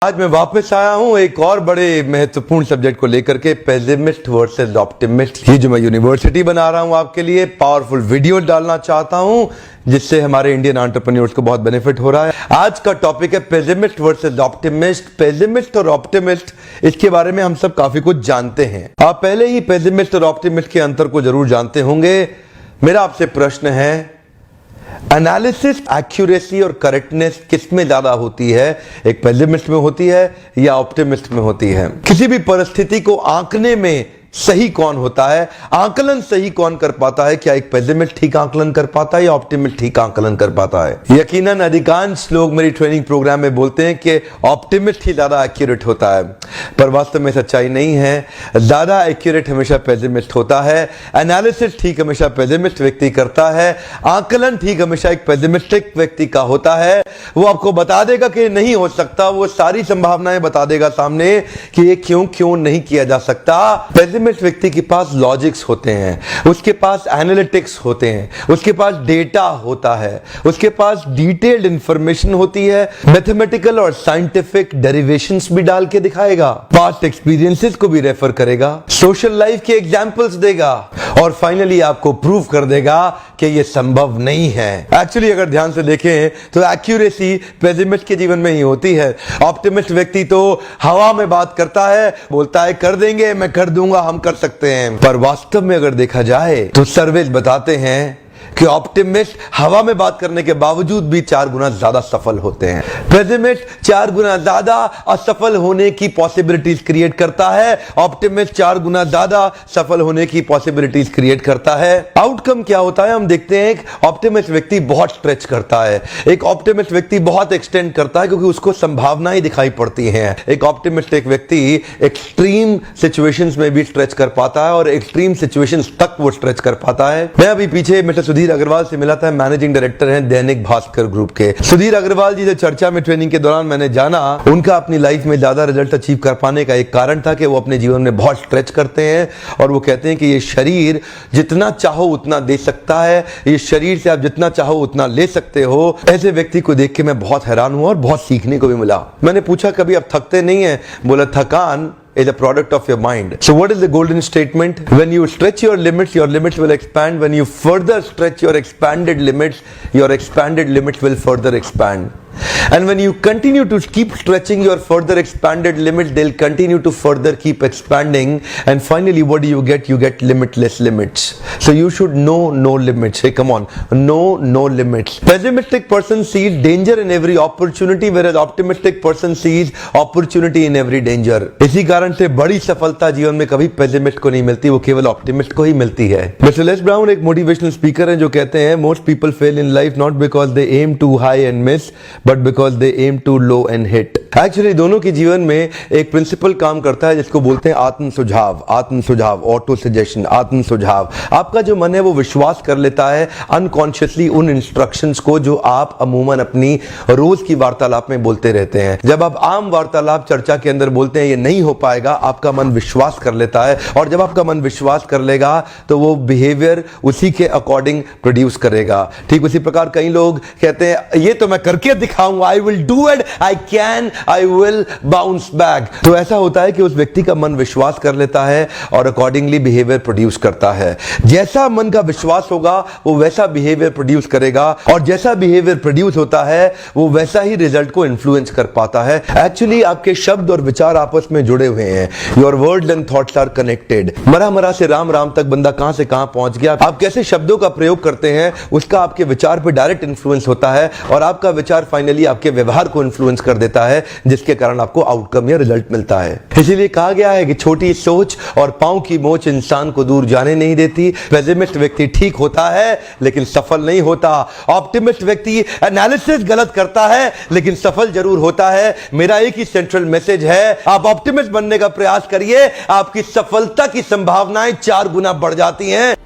आज मैं वापस आया हूं एक और बड़े महत्वपूर्ण सब्जेक्ट को लेकर के, पेसिमिस्ट वर्सेस ऑप्टिमिस्ट। ये जो मैं यूनिवर्सिटी बना रहा हूं आपके लिए, पावरफुल वीडियो डालना चाहता हूं जिससे हमारे इंडियन एंटरप्रेन्योर्स को बहुत बेनिफिट हो रहा है। आज का टॉपिक है पेसिमिस्ट वर्सेस ऑप्टिमिस्ट। पेसिमिस्ट और ऑप्टिमिस्ट, इसके बारे में हम सब काफी कुछ जानते हैं। आप पहले ही पेसिमिस्ट और ऑप्टिमिस्ट के अंतर को जरूर जानते होंगे। मेरा आपसे प्रश्न है, एनालिसिस एक्यूरेसी और करेक्टनेस किस में ज्यादा होती है? एक पेसिमिस्ट में होती है या ऑप्टिमिस्ट में होती है? किसी भी परिस्थिति को आंकने में सही कौन होता है, आंकलन सही कौन कर पाता है? क्या एक पेसिमिस्ट ठीक आंकलन कर पाता है या ऑप्टिमिस्ट ठीक आंकलन कर पाता है? यकीनन अधिकांश लोग मेरी ट्रेनिंग प्रोग्राम में बोलते हैं कि ऑप्टिमिस्ट ही ज्यादा एक्यूरेट होता है, पर वास्तव में सच्चाई नहीं है। ज्यादा एक्यूरेट हमेशा पेसिमिस्ट होता है। एनालिसिस ठीक हमेशा पेसिमिस्ट व्यक्ति करता है। आंकलन ठीक हमेशा एक पेसिमिस्टिक व्यक्ति का होता है। वो आपको बता देगा कि नहीं हो सकता, वो सारी संभावनाएं बता देगा सामने कि ये क्यों नहीं किया जा सकता। पेसिमिस्ट व्यक्ति के पास लॉजिक्स होते हैं, उसके पास एनालिटिक्स होते हैं, उसके पास डेटा होता है, उसके पास डिटेल्ड इंफॉर्मेशन होती है, मैथमेटिकल और साइंटिफिक डेरिवेशंस भी डाल के दिखाएगा, पास्ट एक्सपीरियंसेस को भी रेफर करेगा, सोशल लाइफ के एग्जांपल्स देगा और फाइनली आपको प्रूव कर देगा कि यह संभव नहीं है। एक्चुअली अगर ध्यान से देखें तो एक्यूरेसी पेसिमिस्ट के जीवन में ही होती है। ऑप्टिमिस्ट व्यक्ति तो हवा में बात करता है, बोलता है कर देंगे, मैं कर दूंगा, हम कर सकते हैं, पर वास्तव में अगर देखा जाए तो सर्वेज बताते हैं कि ऑप्टिमिस्ट हवा में बात करने के बावजूद भी 4 गुना ज्यादा सफल होते हैं। पेसिमिस्ट 4 गुना ज्यादा असफल होने की पॉसिबिलिटीज क्रिएट करता है, ऑप्टिमिस्ट 4 गुना ज्यादा सफल होने की पॉसिबिलिटीज क्रिएट करता है। आउटकम क्या होता है हम देखते हैं। एक ऑप्टिमिस्ट व्यक्ति बहुत स्ट्रेच करता है, एक ऑप्टिमिस्ट व्यक्ति बहुत एक्सटेंड करता है क्योंकि उसको संभावनाएं दिखाई पड़ती हैं। एक ऑप्टिमिस्टिक व्यक्ति एक्सट्रीम सिचुएशंस में भी स्ट्रेच कर पाता है और एक्सट्रीम सिचुएशंस तक वो स्ट्रेच कर पाता है। मैं अभी पीछे मिस्टर सुधीर अग्रवाल से मिला था, मैनेजिंग डायरेक्टर हैं दैनिक भास्कर ग्रुप के। सुधीर अग्रवाल जी से चर्चा में ट्रेनिंग के दौरान मैंने जाना, उनका अपनी लाइफ में ज्यादा रिजल्ट अचीव कर पाने का एक कारण था कि वो अपने जीवन में बहुत स्ट्रेच करते हैं और वो कहते हैं कि ये शरीर जितना चाहो उतना दे सकता है, ये शरीर से आप जितना चाहो उतना ले सकते हो। ऐसे व्यक्ति को देख के मैं बहुत हैरान हुआ और बहुत सीखने को भी मिला। मैंने पूछा कभी आप थकते नहीं है? बोला थकान is a product of your mind. So what is the golden statement? When you stretch your limits will expand. When you further stretch your expanded limits, your expanded limits will further expand. And when you continue to keep stretching your further expanded limits, they'll continue to further keep expanding. And finally, what do you get? You get limitless limits. So you should know no limits. Hey, come on. No limits. Pessimistic person sees danger in every opportunity, whereas optimistic person sees opportunity in every danger. इसी कारण से बड़ी सफलता जीवन में कभी pessimist को नहीं मिलती, वो केवल ऑप्टिमिस्ट को ही मिलती है। मिस्टर लेस ब्राउन एक मोटिवेशनल स्पीकर हैं जो कहते हैं, most people fail in life not because they aim too high and miss, but because they aim too low and hit. Actually दोनों के जीवन में एक प्रिंसिपल काम करता है जिसको बोलते हैं आत्म सुझाव, ऑटो सजेशन, आत्म सुझाव। आपका जो मन है वो विश्वास कर लेता है अनकॉन्शियसली उन इंस्ट्रक्शंस को जो आप अमूमन अपनी रोज की वार्तालाप में बोलते रहते हैं। जब आप आम वार्तालाप चर्चा के अंदर बोलते हैं ये नहीं हो पाएगा, आपका मन विश्वास कर लेता है और जब आपका मन विश्वास कर लेगा तो वो बिहेवियर उसी के अकॉर्डिंग प्रोड्यूस करेगा। ठीक उसी प्रकार कई लोग कहते हैं ये तो मैं करके दिखाऊंगा, I will do it, I can, I will bounce back. तो ऐसा होता है कि उस व्यक्ति का मन विश्वास कर लेता है और अकॉर्डिंगली बिहेवियर प्रोड्यूस करता है। जैसा मन का विश्वास होगा वो वैसा बिहेवियर प्रोड्यूस करेगा और जैसा बिहेवियर प्रोड्यूस होता है वो वैसा ही रिजल्ट को इन्फ्लुएंस कर पाता है। एक्चुअली आपके शब्द और विचार आपस में जुड़े हुए हैं। Your words and thoughts are connected. मरा से राम तक बंदा कहां से कहां पहुंच गया। आप कैसे शब्दों का प्रयोग करते हैं उसका आपके विचार पर डायरेक्ट इन्फ्लुएंस होता है और आपका विचार फाइनली आपके व्यवहार को इन्फ्लुएंस कर देता है जिसके कारण आपको आउटकम या रिजल्ट मिलता है। इसीलिए कहा गया है कि छोटी सोच और पांव की मोच इंसान को दूर जाने नहीं देती। पेसिमिस्ट व्यक्ति ठीक होता है लेकिन सफल नहीं होता। ऑप्टिमिस्ट व्यक्ति एनालिसिस गलत करता है लेकिन सफल जरूर होता है। मेरा एक ही सेंट्रल मैसेज है, आप ऑप्टिमिस्ट बनने का प्रयास करिए, आपकी सफलता की संभावनाएं 4 गुना बढ़ जाती हैं।